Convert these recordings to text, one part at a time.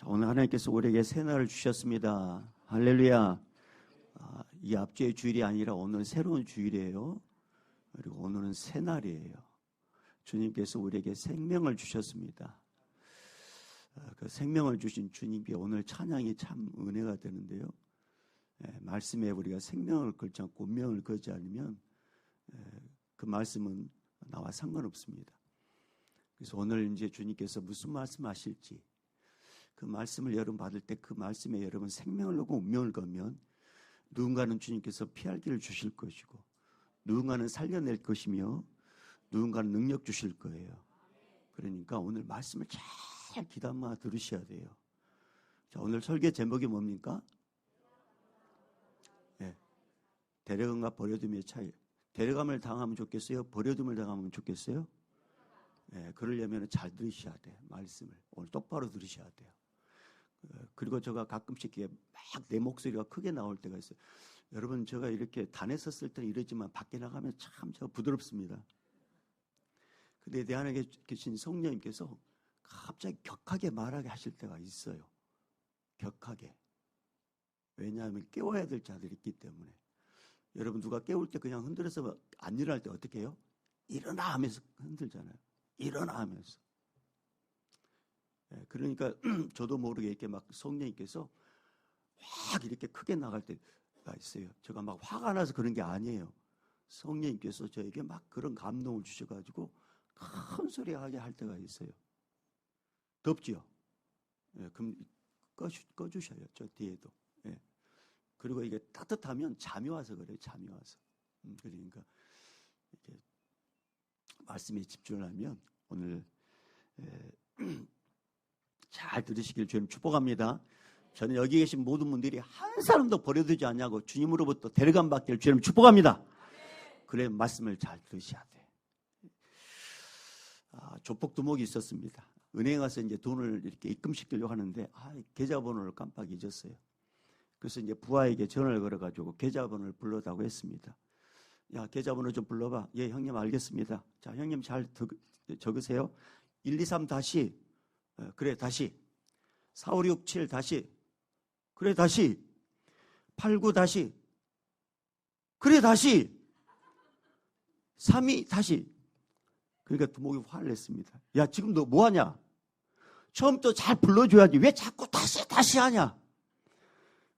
자, 오늘 하나님께서 우리에게 새날을 주셨습니다. 할렐루야. 이 앞주의 주일이 아니라 오늘 새로운 주일이에요. 그리고 오늘은 새날이에요. 주님께서 우리에게 생명을 주셨습니다. 그 생명을 주신 주님께 오늘 찬양이 참 은혜가 되는데요. 말씀에 우리가 생명을 걸지 않고 운명을 걸지 않으면 그 말씀은 나와 상관없습니다. 그래서 오늘 이제 주님께서 무슨 말씀하실지 그 말씀을 여러분 받을 때 그 말씀에 여러분 생명을 넣고 운명을 걸면 누군가는 주님께서 피할 길을 주실 것이고 누군가는 살려낼 것이며 누군가는 능력 주실 거예요. 그러니까 오늘 말씀을 잘 귀담아 들으셔야 돼요. 자, 오늘 설교 제목이 뭡니까? 데려감과 버려둠의 차이. 데려감을 당하면 좋겠어요? 버려둠을 당하면 좋겠어요? 그러려면 잘 들으셔야 돼. 말씀을 오늘 똑바로 들으셔야 돼요. 그리고 제가 가끔씩 막 내 목소리가 크게 나올 때가 있어요. 여러분, 제가 이렇게 단에 섰을 때는 이러지만 밖에 나가면 참 제가 부드럽습니다. 근데 내 안에 계신 성령님께서 갑자기 격하게 말하게 하실 때가 있어요. 격하게. 왜냐하면 깨워야 될 자들이 있기 때문에. 여러분, 누가 깨울 때 그냥 흔들어서 안 일어날 때 어떻게 해요? 일어나 하면서 흔들잖아요. 일어나 하면서. 그러니까 저도 모르게 이렇게 막 성령님께서 확 이렇게 크게 나갈 때가 있어요. 제가 막 화가 나서 그런 게 아니에요. 성령님께서 저에게 막 그런 감동을 주셔가지고 큰 소리 하게 할 때가 있어요. 덥지요? 그럼 꺼주셔요. 저 뒤에도. 그리고 이게 따뜻하면 잠이 와서 그래요. 잠이 와서. 그러니까 이렇게 말씀에 집중을 하면 오늘 잘 들으시길 주님 축복합니다. 저는 여기 계신 모든 분들이 한 사람도 버려두지 않냐고 주님으로부터 데려감 받기를 주님 축복합니다. 그래 말씀을 잘 들으셔야 돼. 조폭 두목이 있었습니다. 은행 가서 이제 돈을 이렇게 입금시키려고 하는데 계좌번호를 깜빡 잊었어요. 그래서 이제 부하에게 전화를 걸어가지고 계좌번호를 불러다고 했습니다. 야, 계좌번호 좀 불러봐. 예, 형님 알겠습니다. 자, 형님 잘 적으세요. 123 다시. 그래, 다시. 4567 다시. 그래, 다시. 89 다시. 그래, 다시. 32 다시. 그러니까 두목이 화를 냈습니다. 야, 지금 너 뭐하냐? 처음부터 잘 불러줘야지. 왜 자꾸 다시 하냐?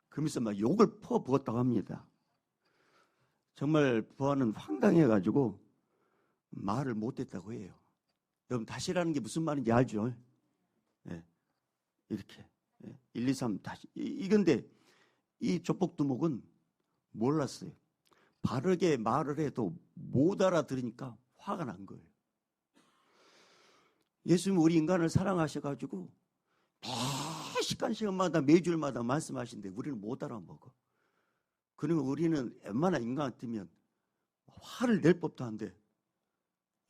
그러면서 막 욕을 퍼부었다고 합니다. 정말 부하는 황당해가지고 말을 못했다고 해요. 여러분, 다시라는 게 무슨 말인지 알죠? 이렇게 1, 2, 3 다시 이건데 이 조폭두목은 몰랐어요. 바르게 말을 해도 못 알아들으니까 화가 난 거예요. 예수님은 우리 인간을 사랑하셔가지고 매 시간마다 매주일마다 말씀하시는데 우리는 못 알아먹어. 그러면 우리는 웬만한 인간 같으면 화를 낼 법도 한데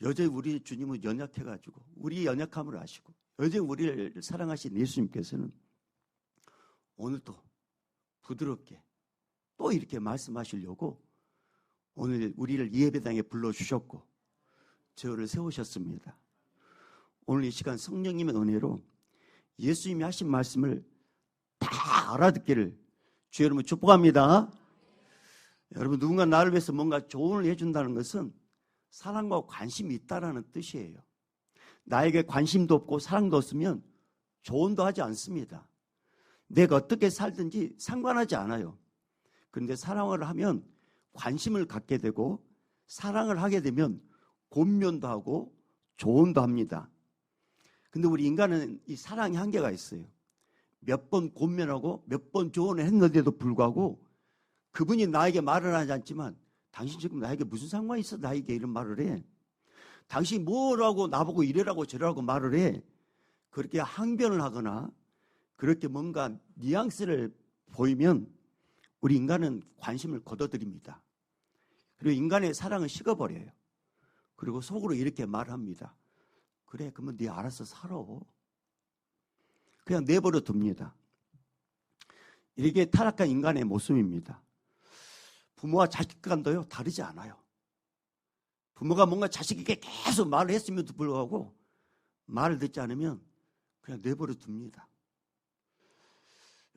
여전히 우리 주님은 연약해가지고 우리 연약함을 아시고 여전히 우리를 사랑하신 예수님께서는 오늘도 부드럽게 또 이렇게 말씀하시려고 오늘 우리를 이 예배당에 불러주셨고 저를 세우셨습니다. 오늘 이 시간 성령님의 은혜로 예수님이 하신 말씀을 다 알아듣기를 주 여러분 축복합니다. 여러분, 누군가 나를 위해서 뭔가 조언을 해준다는 것은 사랑과 관심이 있다라는 뜻이에요. 나에게 관심도 없고 사랑도 없으면 조언도 하지 않습니다. 내가 어떻게 살든지 상관하지 않아요. 그런데 사랑을 하면 관심을 갖게 되고 사랑을 하게 되면 권면도 하고 조언도 합니다. 근데 우리 인간은 이 사랑의 한계가 있어요. 몇 번 권면하고 몇 번 조언을 했는데도 불구하고 그분이 나에게 말을 하지 않지만 당신 지금 나에게 무슨 상관이 있어? 나에게 이런 말을 해. 당신이 뭐라고 나보고 이래라고 저래라고 말을 해. 그렇게 항변을 하거나 그렇게 뭔가 뉘앙스를 보이면 우리 인간은 관심을 거둬들입니다. 그리고 인간의 사랑은 식어버려요. 그리고 속으로 이렇게 말합니다. 그래, 그러면 네 알아서 살아. 그냥 내버려 둡니다. 이게 타락한 인간의 모습입니다. 부모와 자식 간도요 다르지 않아요. 부모가 뭔가 자식에게 계속 말을 했음에도 불구하고 말을 듣지 않으면 그냥 내버려 둡니다.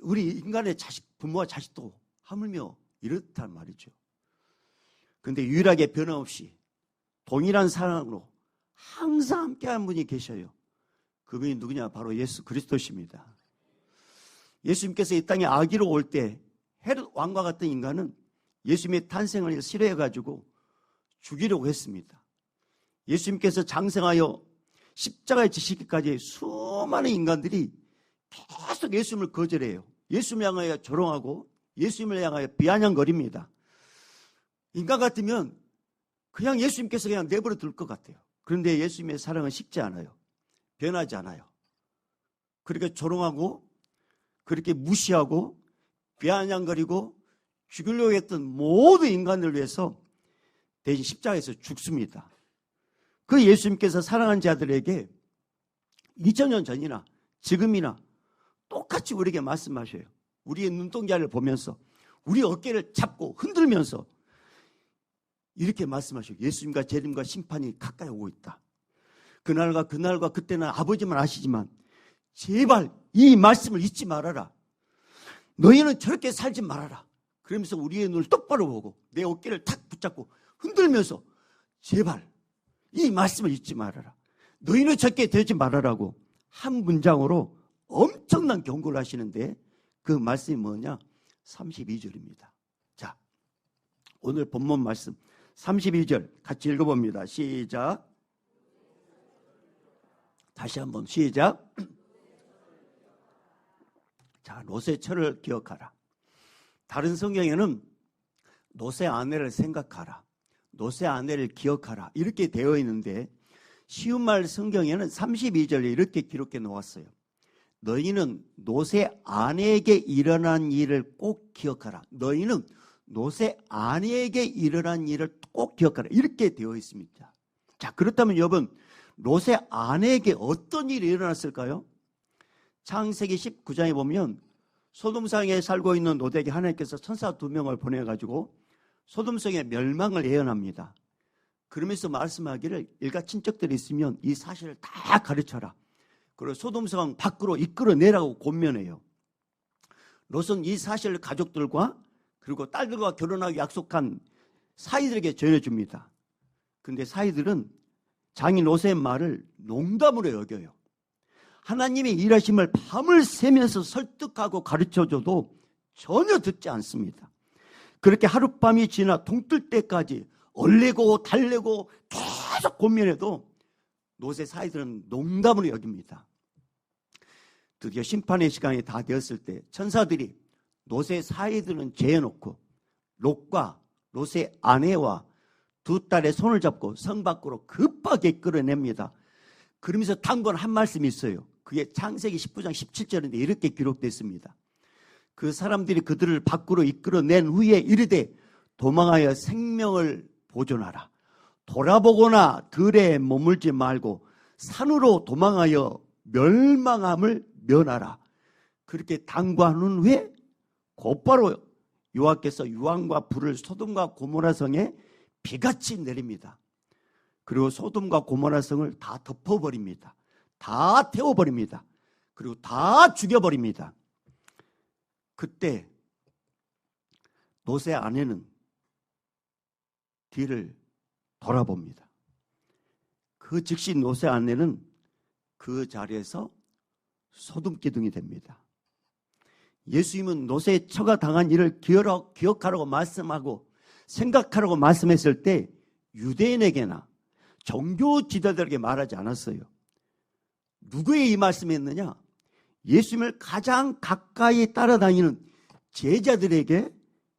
우리 인간의 부모와 자식도 하물며 이렇단 말이죠. 그런데 유일하게 변함없이 동일한 사랑으로 항상 함께한 분이 계셔요. 그분이 누구냐? 바로 예수 그리스도십니다. 예수님께서 이 땅에 아기로 올 때 헤롯 왕과 같은 인간은 예수님의 탄생을 싫어해가지고 죽이려고 했습니다. 예수님께서 장생하여 십자가에 지시기까지 수많은 인간들이 계속 예수님을 거절해요. 예수님을 향하여 조롱하고 예수님을 향하여 비아냥거립니다. 인간 같으면 그냥 예수님께서 그냥 내버려 둘 것 같아요. 그런데 예수님의 사랑은 식지 않아요. 변하지 않아요. 그렇게 조롱하고 그렇게 무시하고 비아냥거리고 죽이려고 했던 모든 인간을 위해서 대신 십자가에서 죽습니다. 그 예수님께서 사랑하는 자들에게 2000년 전이나 지금이나 똑같이 우리에게 말씀하셔요. 우리의 눈동자를 보면서 우리 어깨를 잡고 흔들면서 이렇게 말씀하셔요. 예수님과 재림과 심판이 가까이 오고 있다. 그날과 그때는 아버지만 아시지만 제발 이 말씀을 잊지 말아라. 너희는 저렇게 살지 말아라. 그러면서 우리의 눈을 똑바로 보고 내 어깨를 탁 붙잡고 흔들면서 제발 이 말씀을 잊지 말아라. 너희는 저렇게 되지 말아라고 한 문장으로 엄청난 경고를 하시는데 그 말씀이 뭐냐? 32절입니다. 자, 오늘 본문 말씀 32절 같이 읽어봅니다. 시작. 다시 한번 시작. 자, 롯의 처를 기억하라. 다른 성경에는 롯의 아내를 생각하라, 롯의 아내를 기억하라 이렇게 되어 있는데 쉬운 말 성경에는 32절에 이렇게 기록해 놓았어요. 너희는 롯의 아내에게 일어난 일을 꼭 기억하라. 너희는 롯의 아내에게 일어난 일을 꼭 기억하라 이렇게 되어 있습니다. 자, 그렇다면 여러분 롯의 아내에게 어떤 일이 일어났을까요? 창세기 19장에 보면 소돔성에 살고 있는 롯에게 하나님께서 천사 2명을 보내가지고 소돔성의 멸망을 예언합니다. 그러면서 말씀하기를 일가 친척들이 있으면 이 사실을 다 가르쳐라. 그리고 소돔성 밖으로 이끌어내라고 권면해요. 롯은 이 사실을 가족들과 그리고 딸들과 결혼하기 약속한 사이들에게 전해줍니다. 그런데 사이들은 장인 롯의 말을 농담으로 여겨요. 하나님의 일하심을 밤을 새면서 설득하고 가르쳐줘도 전혀 듣지 않습니다. 그렇게 하룻밤이 지나 동뜰 때까지 얼레고 달래고 계속 고민해도 롯의 사이들은 농담으로 여깁니다. 드디어 심판의 시간이 다 되었을 때 천사들이 롯의 사이들은 재워놓고 롯과 롯의 아내와 두 딸의 손을 잡고 성 밖으로 급하게 끌어냅니다. 그러면서 단건 한 말씀이 있어요. 그게 창세기 19장 17절인데 이렇게 기록되어 있습니다. 그 사람들이 그들을 밖으로 이끌어낸 후에 이르되 도망하여 생명을 보존하라. 돌아보거나 들에 머물지 말고 산으로 도망하여 멸망함을 면하라. 그렇게 당부한 후에 곧바로 여호와께서 유황과 불을 소돔과 고모라 성에 비같이 내립니다. 그리고 소돔과 고모라 성을 다 덮어버립니다. 다 태워버립니다. 그리고 다 죽여버립니다. 그때 롯의 아내는 뒤를 돌아봅니다. 그 즉시 롯의 아내는 그 자리에서 소돔기둥이 됩니다. 예수님은 롯의 처가 당한 일을 기억하라고 말씀하고 생각하라고 말씀했을 때 유대인에게나 종교 지도자들에게 말하지 않았어요. 누구의 이 말씀이었느냐? 예수님을 가장 가까이 따라다니는 제자들에게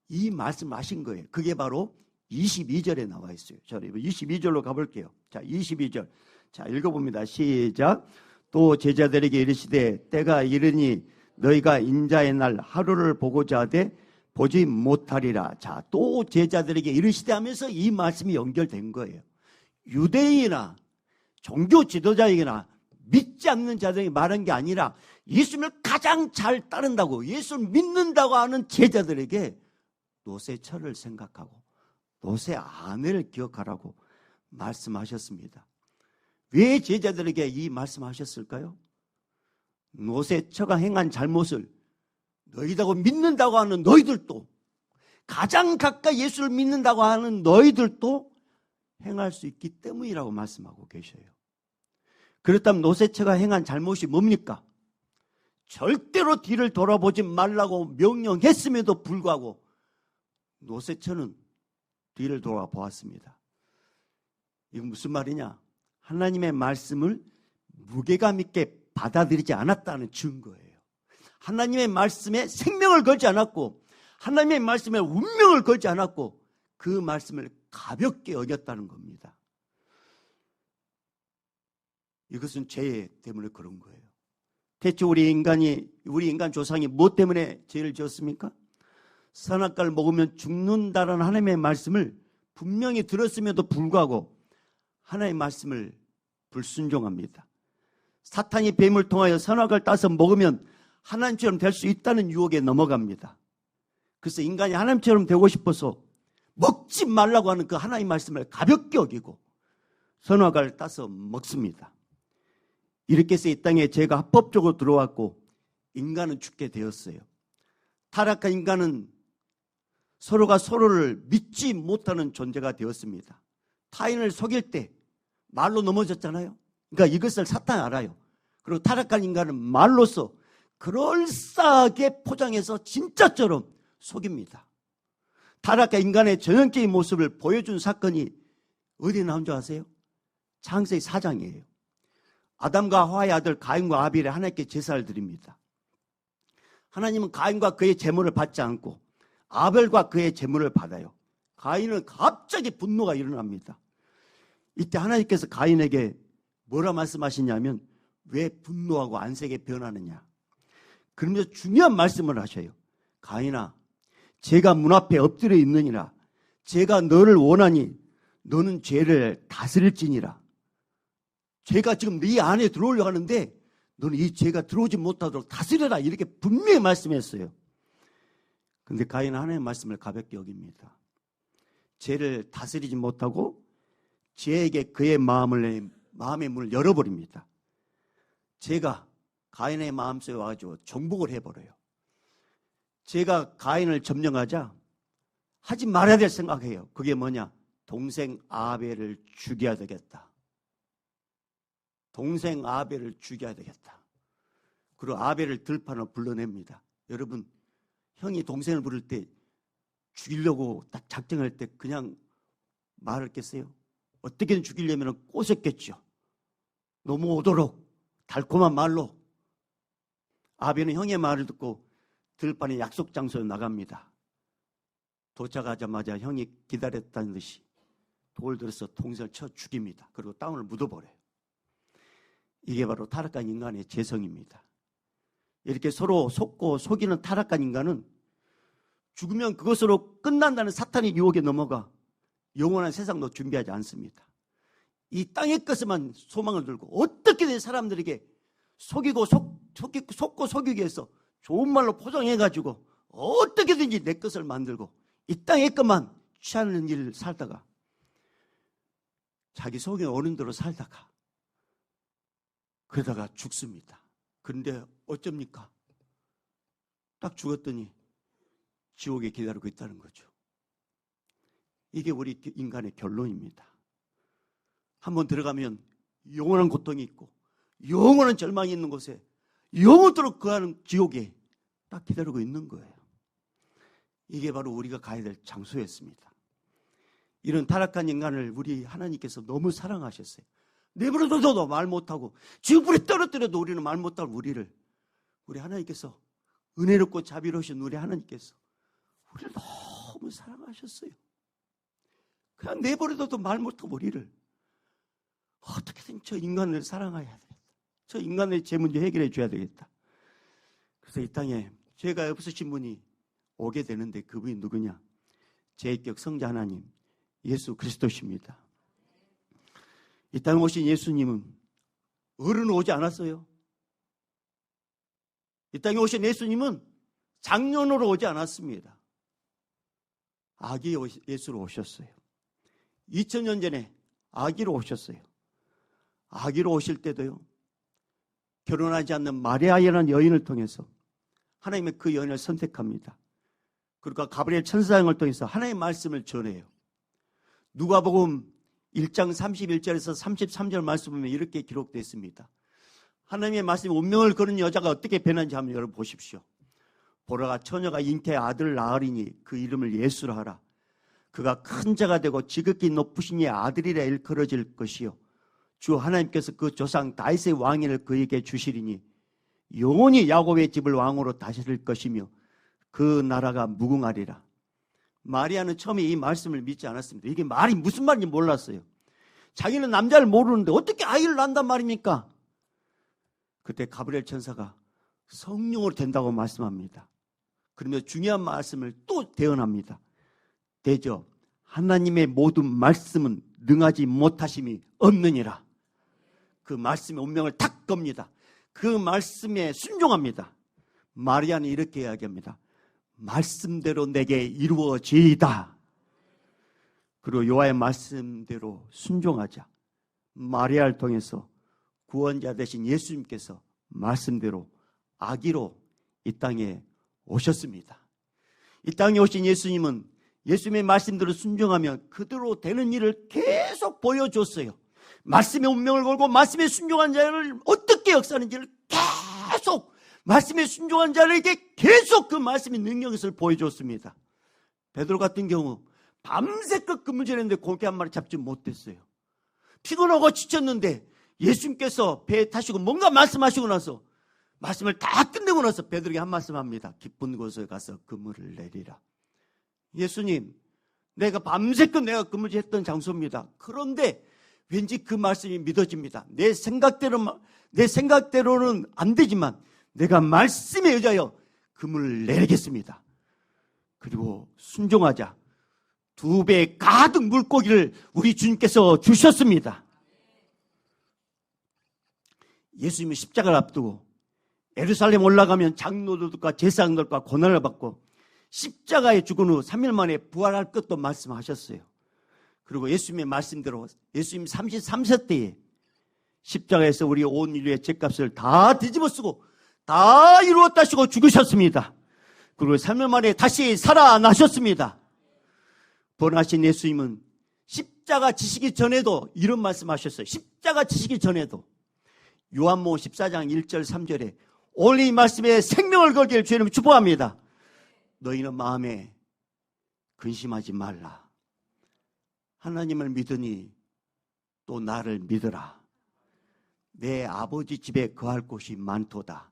이 말씀을 하신 거예요. 그게 바로 22절에 나와 있어요. 자, 22절로 가볼게요. 자, 22절. 자, 읽어봅니다. 시작. 또 제자들에게 이르시되 때가 이르니 너희가 인자의 날 하루를 보고자 하되 보지 못하리라. 자, 또 제자들에게 이르시되 하면서 이 말씀이 연결된 거예요. 유대인이나 종교 지도자에게나 믿지 않는 자들에게 말한 게 아니라 예수님을 가장 잘 따른다고 예수를 믿는다고 하는 제자들에게 롯의 처를 생각하고 롯의 아내를 기억하라고 말씀하셨습니다. 왜 제자들에게 이 말씀하셨을까요? 롯의 처가 행한 잘못을 너희라고 믿는다고 하는 너희들도, 가장 가까이 예수를 믿는다고 하는 너희들도 행할 수 있기 때문이라고 말씀하고 계셔요. 그렇다면 노새처가 행한 잘못이 뭡니까? 절대로 뒤를 돌아보지 말라고 명령했음에도 불구하고 노새처는 뒤를 돌아보았습니다. 이건 무슨 말이냐? 하나님의 말씀을 무게감 있게 받아들이지 않았다는 증거예요. 하나님의 말씀에 생명을 걸지 않았고, 하나님의 말씀에 운명을 걸지 않았고, 그 말씀을 가볍게 여겼다는 겁니다. 이것은 죄 때문에 그런 거예요. 대체 우리 인간 조상이 무엇 때문에 죄를 지었습니까? 선악과를 먹으면 죽는다라는 하나님의 말씀을 분명히 들었음에도 불구하고 하나님의 말씀을 불순종합니다. 사탄이 뱀을 통하여 선악과를 따서 먹으면 하나님처럼 될 수 있다는 유혹에 넘어갑니다. 그래서 인간이 하나님처럼 되고 싶어서 먹지 말라고 하는 그 하나님의 말씀을 가볍게 여기고 선악과를 따서 먹습니다. 이렇게 해서 이 땅에 죄가 합법적으로 들어왔고 인간은 죽게 되었어요. 타락한 인간은 서로가 서로를 믿지 못하는 존재가 되었습니다. 타인을 속일 때 말로 넘어졌잖아요. 그러니까 이것을 사탄이 알아요. 그리고 타락한 인간은 말로써 그럴싸하게 포장해서 진짜처럼 속입니다. 타락한 인간의 전형적인 모습을 보여준 사건이 어디에 나온 줄 아세요? 창세기 4장이에요. 아담과 하와의 아들 가인과 아벨이 하나님께 제사를 드립니다. 하나님은 가인과 그의 제물을 받지 않고 아벨과 그의 제물을 받아요. 가인은 갑자기 분노가 일어납니다. 이때 하나님께서 가인에게 뭐라 말씀하시냐면 왜 분노하고 안색에 변하느냐. 그러면서 중요한 말씀을 하셔요. 가인아, 죄가 문 앞에 엎드려 있느니라. 죄가 너를 원하니 너는 죄를 다스릴지니라. 죄가 지금 네 안에 들어오려고 하는데 너는 이 죄가 들어오지 못하도록 다스려라. 이렇게 분명히 말씀했어요. 그런데 가인은 하나님의 말씀을 가볍게 여깁니다. 죄를 다스리지 못하고 죄에게 그의 마음의 문을 열어버립니다. 죄가 가인의 마음속에 와가지고 정복을 해버려요. 죄가 가인을 점령하자 하지 말아야 될 생각해요. 그게 뭐냐? 동생 아벨을 죽여야 되겠다. 동생 아벨을 죽여야 되겠다. 그리고 아벨을 들판으로 불러냅니다. 여러분, 형이 동생을 부를 때 죽이려고 딱 작정할 때 그냥 말했겠어요? 어떻게든 죽이려면 꼬셨겠죠. 너무 오도록 달콤한 말로. 아벨은 형의 말을 듣고 들판의 약속 장소에 나갑니다. 도착하자마자 형이 기다렸다는 듯이 돌을 들어서 동생을 쳐 죽입니다. 그리고 땅을 묻어버려요. 이게 바로 타락한 인간의 죄성입니다. 이렇게 서로 속고 속이는 타락한 인간은 죽으면 그것으로 끝난다는 사탄의 유혹에 넘어가 영원한 세상도 준비하지 않습니다. 이 땅의 것에만 소망을 들고 어떻게든 사람들에게 속고 속이기 위해서 좋은 말로 포장해가지고 어떻게든지 내 것을 만들고 이 땅의 것만 취하는 일을 살다가 자기 속에 오는 대로 살다가 그러다가 죽습니다. 그런데 어쩝니까? 딱 죽었더니 지옥에 기다리고 있다는 거죠. 이게 우리 인간의 결론입니다. 한번 들어가면 영원한 고통이 있고 영원한 절망이 있는 곳에 영원토록 거하는 지옥에 딱 기다리고 있는 거예요. 이게 바로 우리가 가야 될 장소였습니다. 이런 타락한 인간을 우리 하나님께서 너무 사랑하셨어요. 내버려둬도 말 못하고 지옥불에 떨어뜨려도 우리는 말 못하고 우리 하나님께서 은혜롭고 자비로우신 우리 하나님께서 우리를 너무 사랑하셨어요. 그냥 내버려둬도 말 못하고 우리를 어떻게든 저 인간을 사랑해야 되겠다. 저 인간의 죄 문제 해결해 줘야 되겠다. 그래서 이 땅에 죄가 없으신 분이 오게 되는데 그분이 누구냐? 제격 성자 하나님 예수 그리스도십니다. 이 땅에 오신 예수님은 어른으로 오지 않았어요. 이 땅에 오신 예수님은 장년으로 오지 않았습니다. 아기 예수로 오셨어요. 2000년 전에 아기로 오셨어요. 아기로 오실 때도요. 결혼하지 않는 마리아라는 여인을 통해서 하나님의 그 여인을 선택합니다. 그러니까 가브리엘 천사장을 통해서 하나님의 말씀을 전해요. 누가복음 1장 31절에서 33절 말씀 보면 이렇게 기록되어 있습니다. 하나님의 말씀에 운명을 거는 여자가 어떻게 변한지 한번 여러분 보십시오. 보라가 처녀가 잉태의 아들을 낳으리니 그 이름을 예수라 하라. 그가 큰 자가 되고 지극히 높으신 이의 아들이라 일컬어질 것이요 주 하나님께서 그 조상 다윗의 왕위를 그에게 주시리니 영원히 야곱의 집을 왕으로 다스릴 것이며 그 나라가 무궁하리라. 마리아는 처음에 이 말씀을 믿지 않았습니다. 이게 말이 무슨 말인지 몰랐어요. 자기는 남자를 모르는데 어떻게 아이를 낳는단 말입니까? 그때 가브리엘 천사가 성령으로 된다고 말씀합니다. 그러면서 중요한 말씀을 또 대언합니다. 대저 하나님의 모든 말씀은 능하지 못하심이 없느니라. 그 말씀의 운명을 탁 겁니다. 그 말씀에 순종합니다. 마리아는 이렇게 이야기합니다. 말씀대로 내게 이루어지이다. 그리고 여호와의 말씀대로 순종하자. 마리아를 통해서 구원자 되신 예수님께서 말씀대로 아기로 이 땅에 오셨습니다. 이 땅에 오신 예수님은 예수님의 말씀대로 순종하면 그대로 되는 일을 계속 보여줬어요. 말씀의 운명을 걸고 말씀에 순종한 자를 어떻게 역사하는지를 계속 말씀에 순종한 자에게 계속 그 말씀의 능력을 보여줬습니다. 베드로 같은 경우 밤새껏 근무질했는데 고기 한 마리 잡지 못했어요. 피곤하고 지쳤는데 예수님께서 배에 타시고 뭔가 말씀하시고 나서 말씀을 다 끝내고 나서 베드로에게 한 말씀 합니다. 깊은 곳에 가서 그물을 내리라. 예수님, 내가 밤새껏 내가 근무했던 장소입니다. 그런데 왠지 그 말씀이 믿어집니다. 내 생각대로는 안 되지만 내가 말씀에 의하여 그물을 내리겠습니다. 그리고 순종하자 2배 가득 물고기를 우리 주님께서 주셨습니다. 예수님이 십자가를 앞두고 예루살렘 올라가면 장로들과 제사장들과 고난을 받고 십자가에 죽은 후 3일 만에 부활할 것도 말씀하셨어요. 그리고 예수님의 말씀대로 예수님 33세 때에 십자가에서 우리 온 인류의 죄값을 다 뒤집어쓰고 다 이루었다 하시고 죽으셨습니다. 그리고 3일 만에 다시 살아나셨습니다. 번하신 예수님은 십자가 지시기 전에도 이런 말씀하셨어요. 십자가 지시기 전에도 요한복음 14장 1절 3절에 오늘 이 말씀에 생명을 걸기를 주님 축복합니다. 너희는 마음에 근심하지 말라. 하나님을 믿으니 또 나를 믿으라. 내 아버지 집에 거할 곳이 많도다.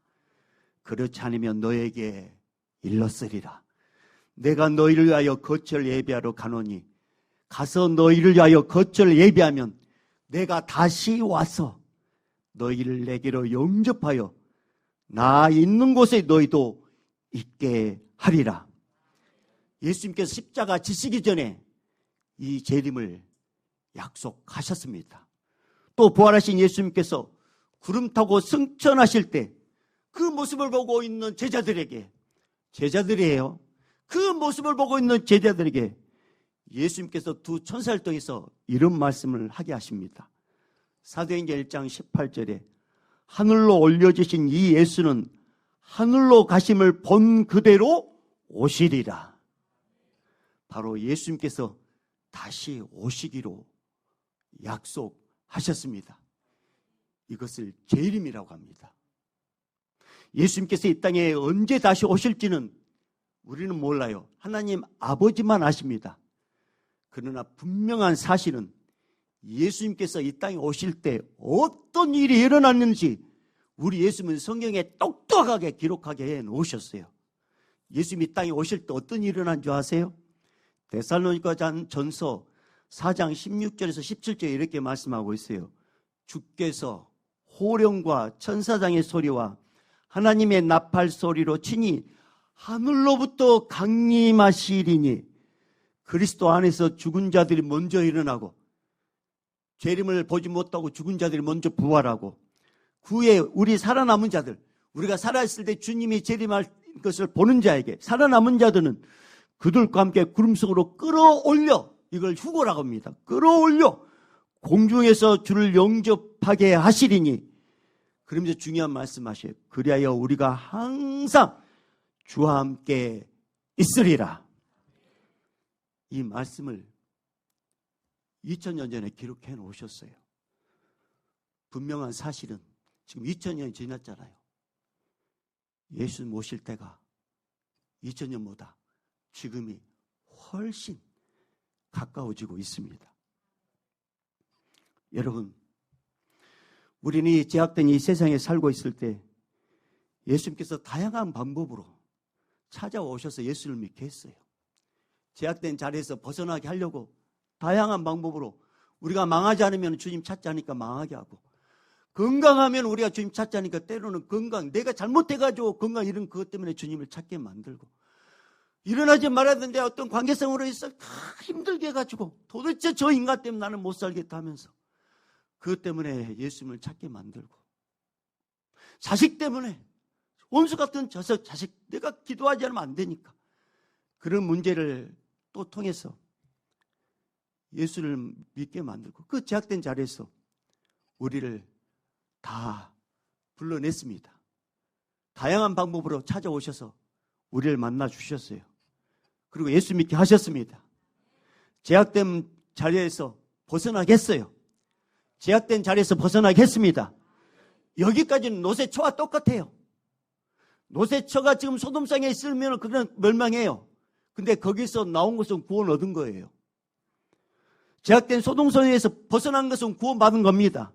그렇지 않으면 너에게 일렀으리라. 내가 너희를 위하여 거처를 예비하러 가노니 가서 너희를 위하여 거처를 예비하면 내가 다시 와서 너희를 내게로 영접하여 나 있는 곳에 너희도 있게 하리라. 예수님께서 십자가 지시기 전에 이 재림을 약속하셨습니다. 또 부활하신 예수님께서 구름 타고 승천하실 때 그 모습을 보고 있는 제자들이에요. 그 모습을 보고 있는 제자들에게 예수님께서 두 천사를 통해서 이런 말씀을 하게 하십니다. 사도행전 1장 18절에 하늘로 올려지신 이 예수는 하늘로 가심을 본 그대로 오시리라. 바로 예수님께서 다시 오시기로 약속하셨습니다. 이것을 재림이라고 합니다. 예수님께서 이 땅에 언제 다시 오실지는 우리는 몰라요. 하나님 아버지만 아십니다. 그러나 분명한 사실은 예수님께서 이 땅에 오실 때 어떤 일이 일어났는지 우리 예수님은 성경에 똑똑하게 기록하게 해놓으셨어요. 예수님이 이 땅에 오실 때 어떤 일이 일어난 줄 아세요? 데살로니가 전서 4장 16절에서 17절에 이렇게 말씀하고 있어요. 주께서 호령과 천사장의 소리와 하나님의 나팔 소리로 친히 하늘로부터 강림하시리니 그리스도 안에서 죽은 자들이 먼저 일어나고 재림을 보지 못하고 죽은 자들이 먼저 부활하고 그 후에 우리 살아남은 자들, 우리가 살아있을 때 주님이 재림할 것을 보는 자에게 살아남은 자들은 그들과 함께 구름 속으로 끌어올려, 이걸 휴거라고 합니다. 끌어올려 공중에서 주를 영접하게 하시리니, 그러면서 중요한 말씀하셔요. 그리하여 우리가 항상 주와 함께 있으리라. 이 말씀을 2000년 전에 기록해 놓으셨어요. 분명한 사실은 지금 2000년이 지났잖아요. 예수 모실 때가 2000년보다 지금이 훨씬 가까워지고 있습니다. 여러분, 우리는 이 제약된 이 세상에 살고 있을 때 예수님께서 다양한 방법으로 찾아오셔서 예수를 믿게 했어요. 제약된 자리에서 벗어나게 하려고 다양한 방법으로, 우리가 망하지 않으면 주님 찾지 않으니까 망하게 하고, 건강하면 우리가 주님 찾지 않으니까 때로는 건강, 내가 잘못해가지고 건강 이런 그것 때문에 주님을 찾게 만들고, 일어나지 말아야 되는데 어떤 관계성으로 해서 힘들게 해가지고 도대체 저 인간 때문에 나는 못 살겠다 하면서 그것 때문에 예수님을 찾게 만들고, 자식 때문에 원수 같은 자식, 내가 기도하지 않으면 안 되니까 그런 문제를 또 통해서 예수를 믿게 만들고, 그 제약된 자리에서 우리를 다 불러냈습니다. 다양한 방법으로 찾아오셔서 우리를 만나 주셨어요. 그리고 예수 믿게 하셨습니다. 제약된 자리에서 벗어나겠어요. 제약된 자리에서 벗어나겠습니다. 여기까지는 노새처와 똑같아요. 노새처가 지금 소돔성에 있으면 그건 멸망해요. 근데 거기서 나온 것은 구원 얻은 거예요. 제약된 소돔성에서 벗어난 것은 구원받은 겁니다.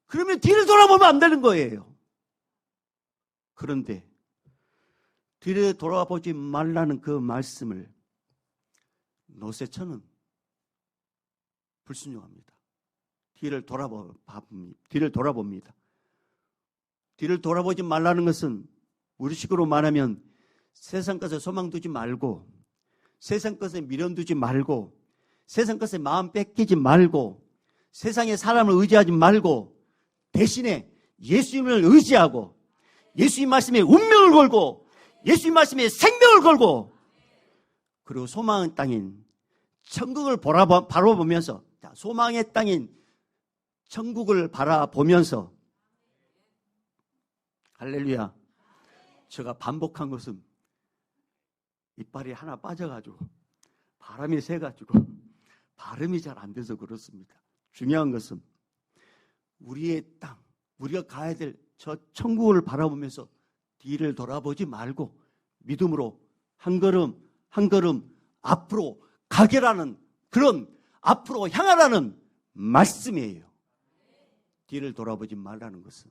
그러면 뒤를 돌아보면 안 되는 거예요. 그런데 뒤를 돌아보지 말라는 그 말씀을 노새처는 불순종합니다. 뒤를 돌아봅니다. 뒤를 돌아보지 말라는 것은 우리식으로 말하면 세상 것에 소망 두지 말고, 세상 것에 미련 두지 말고, 세상 것에 마음 뺏기지 말고, 세상의 사람을 의지하지 말고, 대신에 예수님을 의지하고, 예수님 말씀에 운명을 걸고, 예수님 말씀에 생명을 걸고, 그리고 소망의 땅인 천국을 바라보면서, 소망의 땅인 천국을 바라보면서, 할렐루야. 제가 반복한 것은 이빨이 하나 빠져가지고 바람이 새가지고 발음이 잘 안 돼서 그렇습니다. 중요한 것은 우리의 땅, 우리가 가야 될 저 천국을 바라보면서 뒤를 돌아보지 말고 믿음으로 한 걸음 한 걸음 앞으로 가게라는, 그런 앞으로 향하라는 말씀이에요. 뒤를 돌아보지 말라는 것은.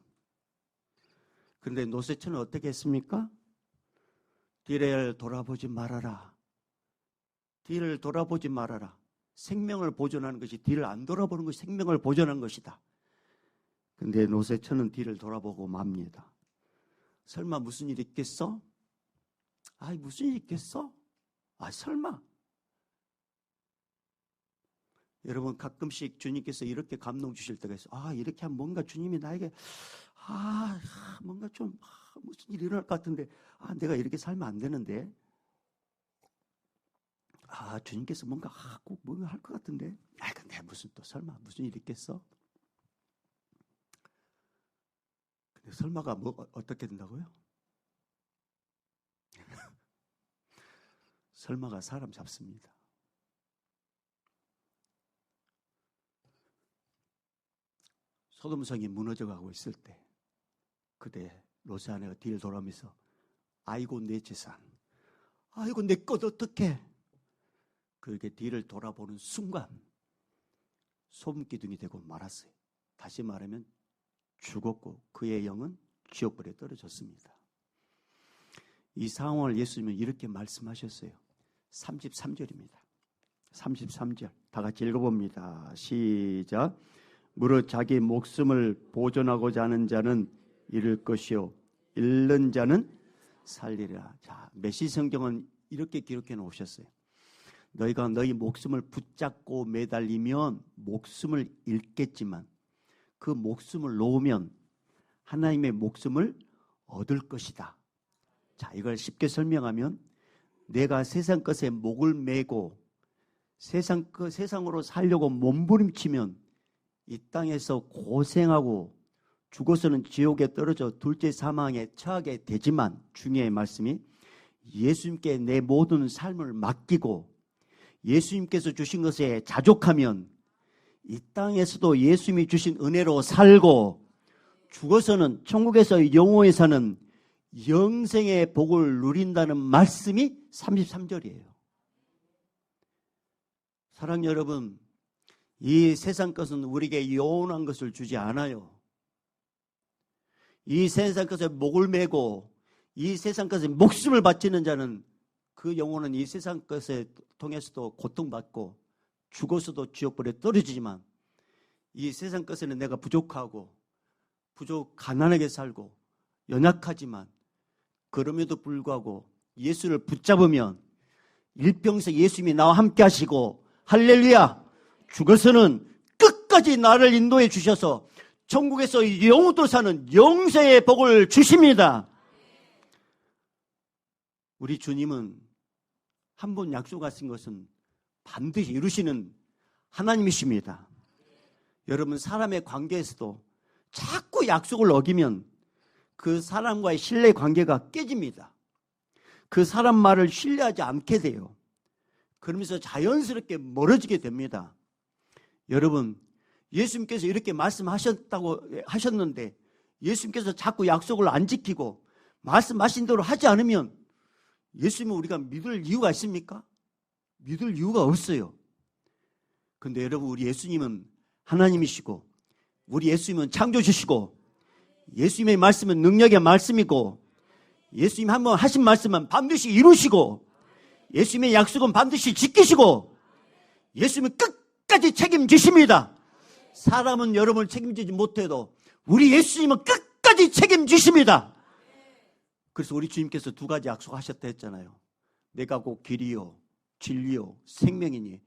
그런데 노새처는 어떻게 했습니까? 뒤를 돌아보지 말아라. 뒤를 돌아보지 말아라. 생명을 보존하는 것이, 뒤를 안 돌아보는 것이 생명을 보존하는 것이다. 그런데 노새처는 뒤를 돌아보고 맙니다. 설마 무슨 일 있겠어? 무슨 일 있겠어? 설마. 여러분, 가끔씩 주님께서 이렇게 감동 주실 때가 있어요. 이렇게 하면 뭔가 주님이 나에게 뭔가 좀 무슨 일이 일어날 것 같은데, 내가 이렇게 살면 안 되는데, 주님께서 뭔가 꼭 뭔가 할 것 같은데, 근데 무슨 또 설마 무슨 일이 있겠어? 근데 설마가 어떻게 된다고요? 설마가 사람 잡습니다. 소돔성이 무너져가고 있을 때, 그때 롯의 아내가 뒤를 돌아오면서 아이고 내 재산, 아이고 내 것 어떡해, 그렇게 뒤를 돌아보는 순간 소금기둥이 되고 말았어요. 다시 말하면 죽었고 그의 영은 지옥불에 떨어졌습니다. 이 상황을 예수님은 이렇게 말씀하셨어요. 33절입니다. 33절 다 같이 읽어봅니다. 시작. 무릇 자기 목숨을 보존하고자 하는 자는 잃을 것이요 잃는 자는 살리리라. 자, 메시지 성경은 이렇게 기록해 놓으셨어요. 너희가 너희 목숨을 붙잡고 매달리면 목숨을 잃겠지만 그 목숨을 놓으면 하나님의 목숨을 얻을 것이다. 자, 이걸 쉽게 설명하면 내가 세상 것에 목을 메고 세상으로 살려고 몸부림치면 이 땅에서 고생하고 죽어서는 지옥에 떨어져 둘째 사망에 처하게 되지만, 중요한 말씀이 예수님께 내 모든 삶을 맡기고 예수님께서 주신 것에 자족하면 이 땅에서도 예수님이 주신 은혜로 살고 죽어서는 천국에서 영원히 사는 영생의 복을 누린다는 말씀이 33절이에요. 사랑하는 여러분, 이 세상 것은 우리에게 영원한 것을 주지 않아요. 이 세상 것에 목을 메고 이 세상 것에 목숨을 바치는 자는 그 영혼은 이 세상 것에 통해서도 고통받고 죽어서도 지옥불에 떨어지지만 이 세상 것에는 내가 부족하고 가난하게 살고 연약하지만 그럼에도 불구하고 예수를 붙잡으면 일평생 예수님이 나와 함께 하시고 할렐루야, 죽어서는 끝까지 나를 인도해 주셔서 천국에서 영원토록 사는 영생의 복을 주십니다. 우리 주님은 한 번 약속하신 것은 반드시 이루시는 하나님이십니다. 여러분, 사람의 관계에서도 자꾸 약속을 어기면 그 사람과의 신뢰 관계가 깨집니다. 그 사람 말을 신뢰하지 않게 돼요. 그러면서 자연스럽게 멀어지게 됩니다. 여러분, 예수님께서 이렇게 하셨는데 예수님께서 자꾸 약속을 안 지키고 말씀하신 대로 하지 않으면 예수님은 우리가 믿을 이유가 있습니까? 믿을 이유가 없어요. 그런데 여러분, 우리 예수님은 하나님이시고 우리 예수님은 창조주시고 예수님의 말씀은 능력의 말씀이고 예수님 한번 하신 말씀은 반드시 이루시고 예수님의 약속은 반드시 지키시고 예수님은 끝까지 책임지십니다. 사람은 여러분을 책임지지 못해도 우리 예수님은 끝까지 책임지십니다. 그래서 우리 주님께서 두 가지 약속하셨다 했잖아요. 내가 곧 길이요 진리요 생명이니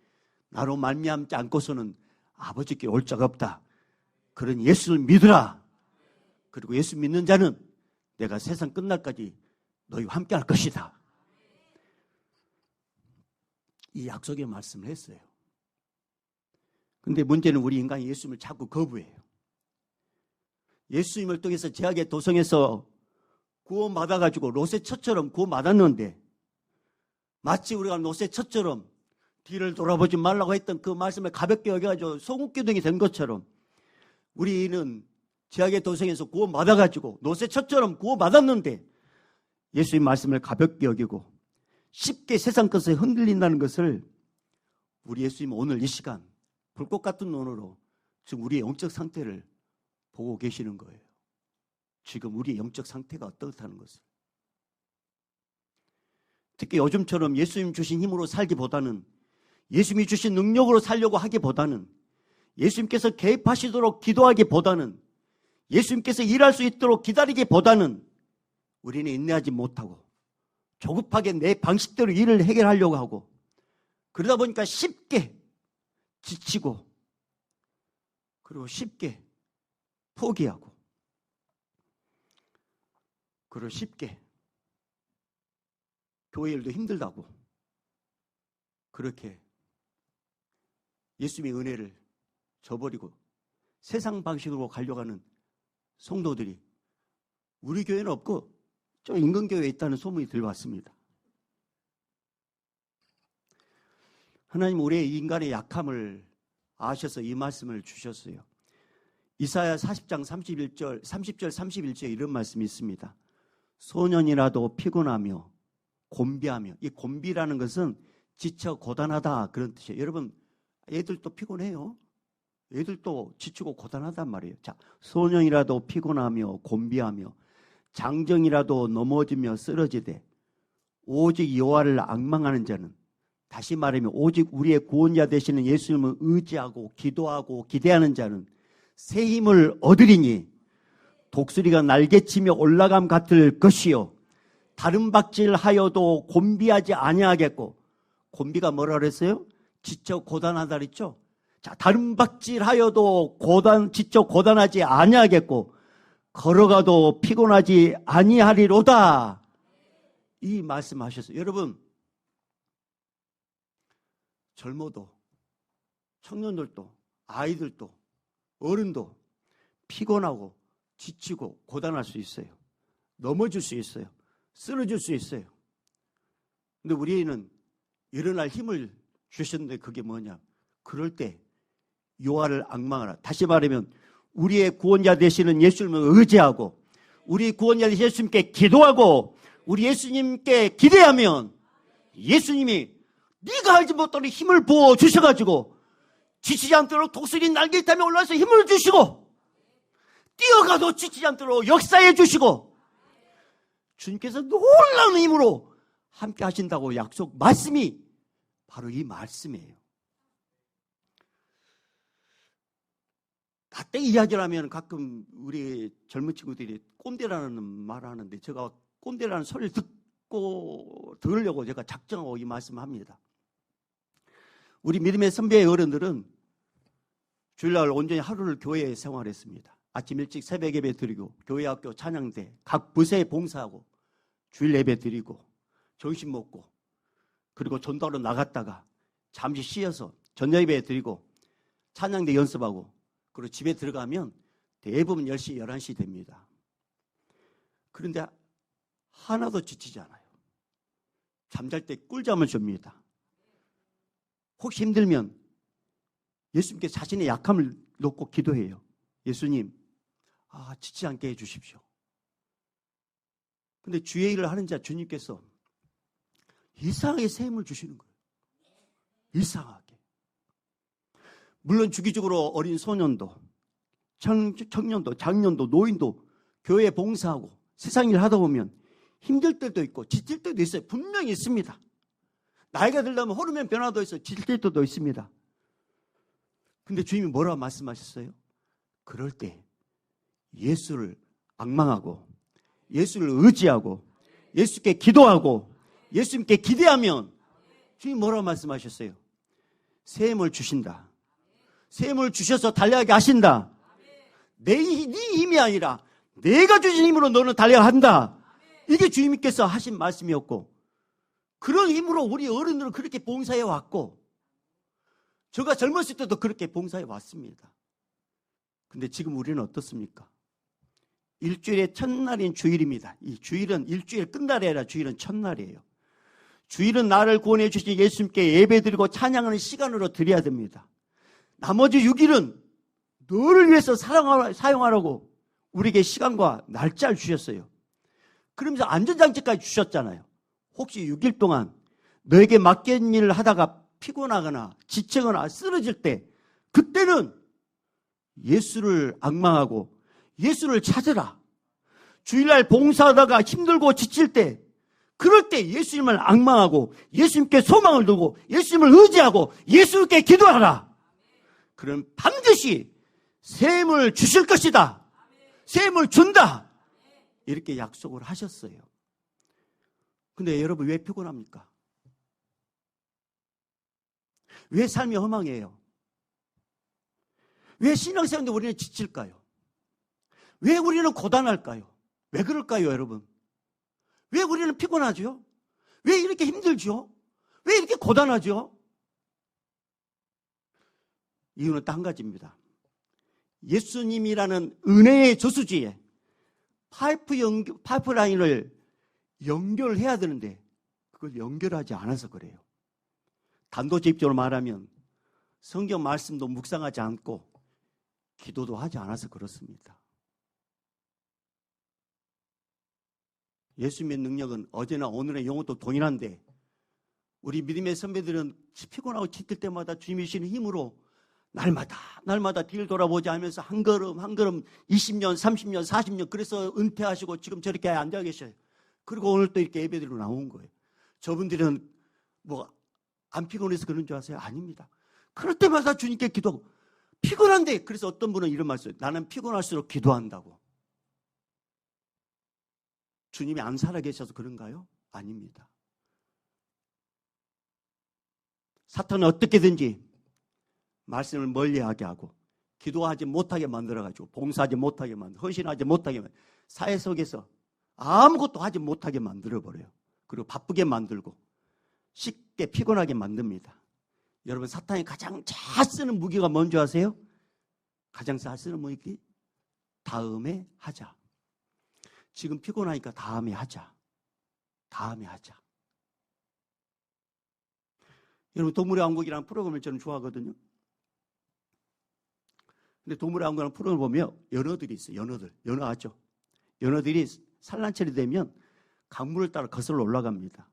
나로 말미암지 않고서는 아버지께 올 자가 없다. 그런 예수를 믿으라. 그리고 예수 믿는 자는 내가 세상 끝날까지 너희와 함께 할 것이다. 이 약속의 말씀을 했어요. 근데 문제는 우리 인간이 예수님을 자꾸 거부해요. 예수님을 통해서 제약의 도성에서 구원받아가지고 롯의 처처럼 구원받았는데 마치 우리가 롯의 처처럼 뒤를 돌아보지 말라고 했던 그 말씀을 가볍게 여겨가지고 소금기둥이 된 것처럼 우리는 제약의 도성에서 구원받아가지고 롯의 처처럼 구원받았는데 예수의 말씀을 가볍게 여기고 쉽게 세상 것에 흔들린다는 것을 우리 예수님은 오늘 이 시간 불꽃 같은 눈으로 지금 우리의 영적 상태를 보고 계시는 거예요. 지금 우리의 영적 상태가 어떻다는 것을. 특히 요즘처럼 예수님 주신 힘으로 살기보다는 예수님이 주신 능력으로 살려고 하기보다는 예수님께서 개입하시도록 기도하기보다는 예수님께서 일할 수 있도록 기다리기보다는 우리는 인내하지 못하고 조급하게 내 방식대로 일을 해결하려고 하고 그러다 보니까 쉽게 지치고 그리고 쉽게 포기하고 그리고 쉽게 교회 일도 힘들다고 그렇게 예수님의 은혜를 저버리고 세상 방식으로 가려고 하는 성도들이 우리 교회는 없고 저 인근교회에 있다는 소문이 들어왔습니다. 하나님 우리의 인간의 약함을 아셔서 이 말씀을 주셨어요. 이사야 40장 30절 31절에 이런 말씀이 있습니다. 소년이라도 피곤하며 곤비하며, 이 곤비라는 것은 지쳐 고단하다 그런 뜻이에요. 여러분, 애들도 피곤해요. 애들도 지치고 고단하단 말이에요. 자, 소년이라도 피곤하며 곤비하며 장정이라도 넘어지며 쓰러지되 오직 여호와를 앙망하는 자는, 다시 말하면 오직 우리의 구원자 되시는 예수님을 의지하고 기도하고 기대하는 자는 새 힘을 얻으리니 독수리가 날개치며 올라감 같을 것이요 다른 박질하여도 곤비하지 아니하겠고, 곤비가 뭐라 그랬어요? 지쳐 고단하다 그랬죠? 자, 다른 박질하여도 지쳐 고단하지 아니하겠고 걸어가도 피곤하지 아니하리로다. 이 말씀하셨어요. 여러분, 젊어도 청년들도 아이들도 어른도 피곤하고 지치고 고단할 수 있어요. 넘어질 수 있어요. 쓰러질 수 있어요. 근데 우리는 일어날 힘을 주셨는데 그게 뭐냐? 그럴 때 요한을 앙망하라. 다시 말하면 우리의 구원자 되시는 예수님을 의지하고 우리 구원자 되신 예수님께 기도하고 우리 예수님께 기대하면 예수님이 네가 알지 못하는 힘을 부어 주셔가지고 지치지 않도록 독수리 날개 타며 올라와서 힘을 주시고 뛰어가도 지치지 않도록 역사해 주시고 주님께서 놀라운 힘으로 함께 하신다고 약속 말씀이 바로 이 말씀이에요. 가뜩 이야기를 하면 가끔 우리 젊은 친구들이 꼰대라는 말을 하는데 제가 꼰대라는 소리를 들으려고 제가 작정하고 이 말씀을 합니다. 우리 믿음의 선배의 어른들은 주일날 온전히 하루를 교회에 생활했습니다. 아침 일찍 새벽 예배 드리고 교회 학교 찬양대 각 부서에 봉사하고 주일 예배 드리고 점심 먹고 그리고 전도하러 나갔다가 잠시 쉬어서 저녁 예배 드리고 찬양대 연습하고 그리고 집에 들어가면 대부분 10시, 11시 됩니다. 그런데 하나도 지치지 않아요. 잠잘 때 꿀잠을 줍니다. 혹시 힘들면 예수님께 자신의 약함을 놓고 기도해요. 예수님, 지치지 않게 해주십시오. 근데 주의 일을 하는 자 주님께서 이상하게 새 힘을 주시는 거예요. 이상하게. 물론 주기적으로 어린 소년도, 청년도, 장년도, 노인도 교회에 봉사하고 세상 일 하다 보면 힘들 때도 있고 지칠 때도 있어요. 분명히 있습니다. 나이가 들려면 호르몬 변화도 있어요. 지칠 때도 있습니다. 근데 주님이 뭐라고 말씀하셨어요? 그럴 때 예수를 앙망하고 예수를 의지하고 예수께 기도하고 예수님께 기대하면 주님이 뭐라고 말씀하셨어요? 새 힘을 주신다. 새 힘을 주셔서 달려가게 하신다. 네 힘이 아니라 내가 주신 힘으로 너는 달려간다. 이게 주님께서 하신 말씀이었고 그런 힘으로 우리 어른들은 그렇게 봉사해 왔고 제가 젊었을 때도 그렇게 봉사해 왔습니다. 근데 지금 우리는 어떻습니까? 일주일의 첫날인 주일입니다. 이 주일은 일주일 끝날이 아니라 주일은 첫날이에요. 주일은 나를 구원해 주신 예수님께 예배드리고 찬양하는 시간으로 드려야 됩니다. 나머지 6일은 너를 위해서 사용하라고 우리에게 시간과 날짜를 주셨어요. 그러면서 안전장치까지 주셨잖아요. 혹시 6일 동안 너에게 맡긴 일을 하다가 피곤하거나 지치거나 쓰러질 때 그때는 예수를 앙망하고 예수를 찾으라. 주일날 봉사하다가 힘들고 지칠 때 그럴 때 예수님을 앙망하고 예수님께 소망을 두고 예수님을 의지하고 예수님께 기도하라. 그럼 반드시 새 힘을 주실 것이다. 새 힘을 준다. 이렇게 약속을 하셨어요. 근데 여러분 왜 피곤합니까? 왜 삶이 허망해요? 왜 신앙생활인데 우리는 지칠까요? 왜 우리는 고단할까요? 왜 그럴까요, 여러분? 왜 우리는 피곤하죠? 왜 이렇게 힘들죠? 왜 이렇게 고단하죠? 이유는 딱 한 가지입니다. 예수님이라는 은혜의 저수지에 파이프라인을 연결해야 되는데 그걸 연결하지 않아서 그래요. 단도직입적으로 말하면 성경 말씀도 묵상하지 않고 기도도 하지 않아서 그렇습니다. 예수님의 능력은 어제나 오늘의 영혼도 동일한데 우리 믿음의 선배들은 피곤하고 지칠 때마다 주님이 주시는 힘으로 날마다 뒤를 돌아보지 않으면서 한 걸음 한 걸음 20년, 30년, 40년 그래서 은퇴하시고 지금 저렇게 앉아 계셔요. 그리고 오늘 또 이렇게 예배드리러 나온 거예요. 저분들은 안 피곤해서 그런 줄 아세요? 아닙니다. 그럴 때마다 주님께 기도하고 피곤한데 그래서 어떤 분은 이런 말씀 했어요. 나는 피곤할수록 기도한다고. 주님이 안 살아계셔서 그런가요? 아닙니다. 사탄은 어떻게든지 말씀을 멀리하게 하고 기도하지 못하게 만들어가지고 봉사하지 못하게 만들고 헌신하지 못하게 만들고 사회 속에서 아무것도 하지 못하게 만들어버려요. 그리고 바쁘게 만들고 쉽게 피곤하게 만듭니다. 여러분 사탄이 가장 잘 쓰는 무기가 뭔지 아세요? 가장 잘 쓰는 무기? 다음에 하자. 지금 피곤하니까 다음에 하자. 다음에 하자. 여러분, 동물의 왕국이라는 프로그램을 저는 좋아하거든요. 근데 동물의 왕국이라는 프로그램을 보면 연어들이 있어요. 연어 아죠? 연어들이 산란철이 되면 강물을 따라 거슬러 올라갑니다.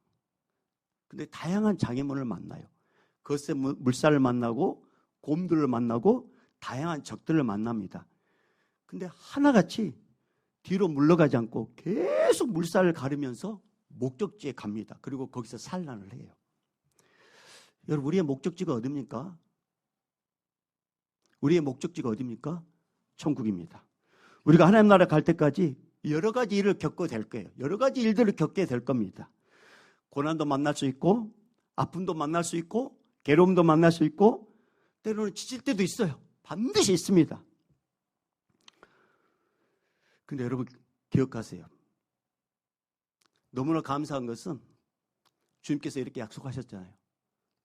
근데 다양한 장애물을 만나요. 그것에 물살을 만나고 곰들을 만나고 다양한 적들을 만납니다. 근데 하나같이 뒤로 물러가지 않고 계속 물살을 가르면서 목적지에 갑니다. 그리고 거기서 산란을 해요. 여러분, 우리의 목적지가 어디입니까? 우리의 목적지가 어디입니까? 천국입니다. 우리가 하나님 나라 갈 때까지 여러 가지 일을 겪게 될 거예요. 여러 가지 일들을 겪게 될 겁니다. 고난도 만날 수 있고, 아픔도 만날 수 있고, 괴로움도 만날 수 있고, 때로는 지칠 때도 있어요. 반드시 있습니다. 근데 여러분, 기억하세요. 너무나 감사한 것은 주님께서 이렇게 약속하셨잖아요.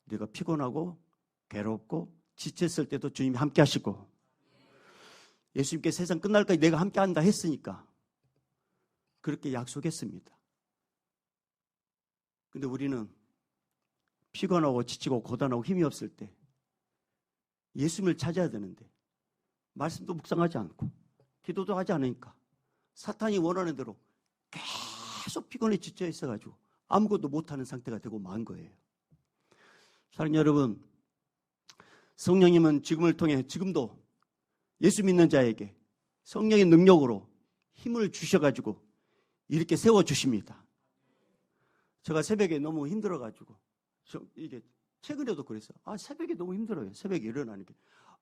네가 피곤하고 괴롭고 지쳤을 때도 주님이 함께 하시고, 예수님께 세상 끝날까지 내가 함께 한다 했으니까 그렇게 약속했습니다. 근데 우리는 피곤하고 지치고 고단하고 힘이 없을 때 예수님을 찾아야 되는데 말씀도 묵상하지 않고 기도도 하지 않으니까 사탄이 원하는 대로 계속 피곤해 지쳐 있어가지고 아무것도 못하는 상태가 되고 만 거예요. 사랑하는 여러분, 성령님은 지금을 통해 지금도 예수 믿는 자에게 성령의 능력으로 힘을 주셔가지고 이렇게 세워주십니다. 제가 새벽에 너무 힘들어가지고 이게 최근에도 그랬어요. 새벽에 너무 힘들어요. 새벽에 일어나는 게.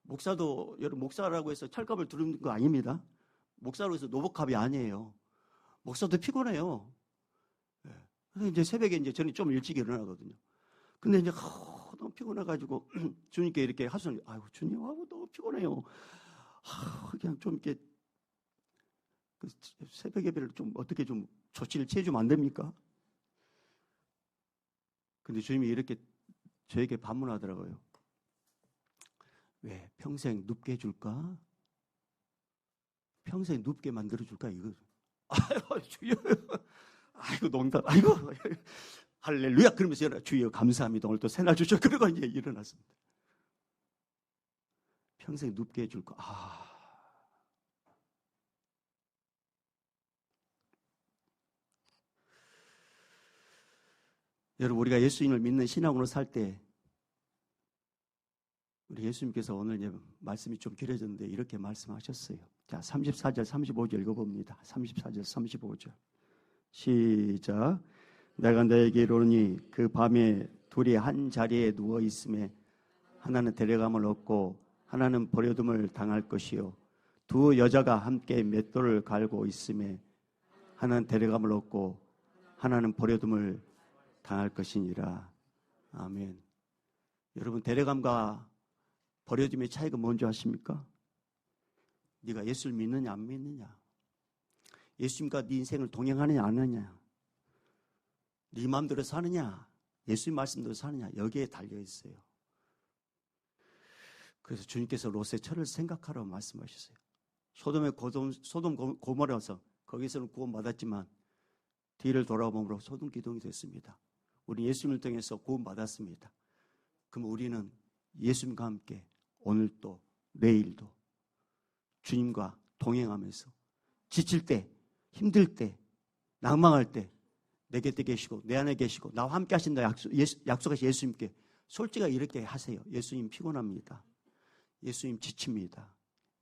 목사도, 여러분, 목사라고 해서 철갑을 두르는 거 아닙니다. 목사로 해서 노복합이 아니에요. 목사도 피곤해요. 그래서 이제 새벽에 이제 저는 좀 일찍 일어나거든요. 근데 이제 너무 피곤해가지고 주님께 이렇게 하소연, 아이고 주님, 너무 피곤해요. 그냥 좀 이렇게 새벽 예배를 좀 어떻게 좀 조치를 취해주면 안 됩니까? 근데 주님이 이렇게 저에게 반문하더라고요. 왜 평생 눕게 해줄까? 평생 눕게 만들어줄까? 이거. 아이고 주여, 아이고 농담, 아이고 할렐루야. 그러면서 일어나, 주여 감사합니다. 오늘 또 새날 주셔. 그러고 이제 일어났습니다. 평생 눕게 해줄까? 여러분, 우리가 예수님을 믿는 신앙으로 살 때 우리 예수님께서 오늘 이제 말씀이 좀 길어졌는데 이렇게 말씀하셨어요. 자, 34절 35절 읽어봅니다. 34절 35절 시작. 내가 너에게 이르노니 그 밤에 둘이 한 자리에 누워 있음에 하나는 데려감을 얻고 하나는 버려둠을 당할 것이요 두 여자가 함께 맷돌을 갈고 있음에 하나는 데려감을 얻고 하나는 버려둠을 당할 것이니라. 아멘. 여러분, 데려감과 버려둠의 차이가 뭔지 아십니까? 네가 예수를 믿느냐 안 믿느냐, 예수님과 네 인생을 동행하느냐 안 하느냐, 네 마음대로 사느냐 예수님 말씀대로 사느냐, 여기에 달려있어요. 그래서 주님께서 롯의 철을 생각하라고 말씀하셨어요. 소돔 고모라서 거기서는 구원받았지만 뒤를 돌아보므로 소돔 기동이 됐습니다. 우리 예수님을 통해서 구원받았습니다. 그럼 우리는 예수님과 함께 오늘도 내일도 주님과 동행하면서 지칠 때, 힘들 때, 낭망할 때 내 곁에 계시고 내 안에 계시고 나와 함께 하신다 약속하신 예수님께 솔직하게 이렇게 하세요. 예수님 피곤합니다. 예수님 지칩니다.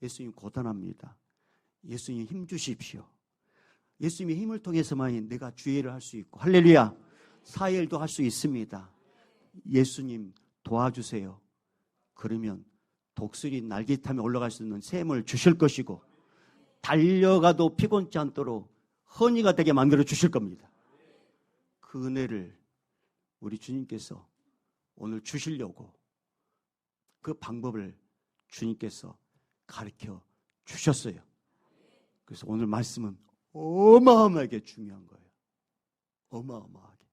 예수님 고단합니다. 예수님 힘 주십시오. 예수님의 힘을 통해서만 내가 주의를 할 수 있고, 할렐루야, 사일도 할 수 있습니다. 예수님 도와주세요. 그러면 독수리 날개 타며 올라갈 수 있는 샘을 주실 것이고 달려가도 피곤치 않도록 헌의가 되게 만들어 주실 겁니다. 그 은혜를 우리 주님께서 오늘 주시려고 그 방법을 주님께서 가르쳐 주셨어요. 그래서 오늘 말씀은 어마어마하게 중요한 거예요. 어마어마하게.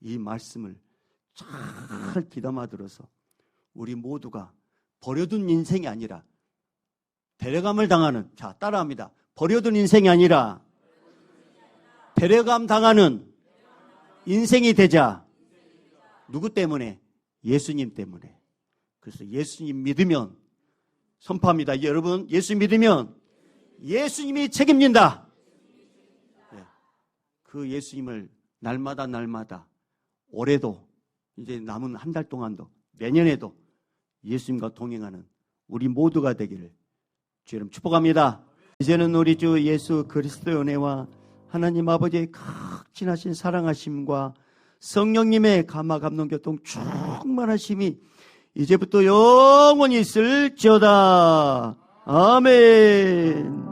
이 말씀을 잘 귀담아 들어서 우리 모두가 버려둔 인생이 아니라 데려감을 당하는, 자 따라합니다. 버려둔 인생이 아니라 데려감 당하는 인생이 되자. 누구 때문에? 예수님 때문에. 그래서 예수님 믿으면, 선포합니다. 여러분, 예수 믿으면 예수님이 책임진다. 네. 그 예수님을 날마다 올해도 이제 남은 한 달 동안도 내년에도 예수님과 동행하는 우리 모두가 되기를 주 이름 축복합니다. 이제는 우리 주 예수 그리스도의 은혜와 하나님 아버지의 극진하신 사랑하심과 성령님의 감화 감동 교통 충만하심이 이제부터 영원히 있을지어다. 아멘.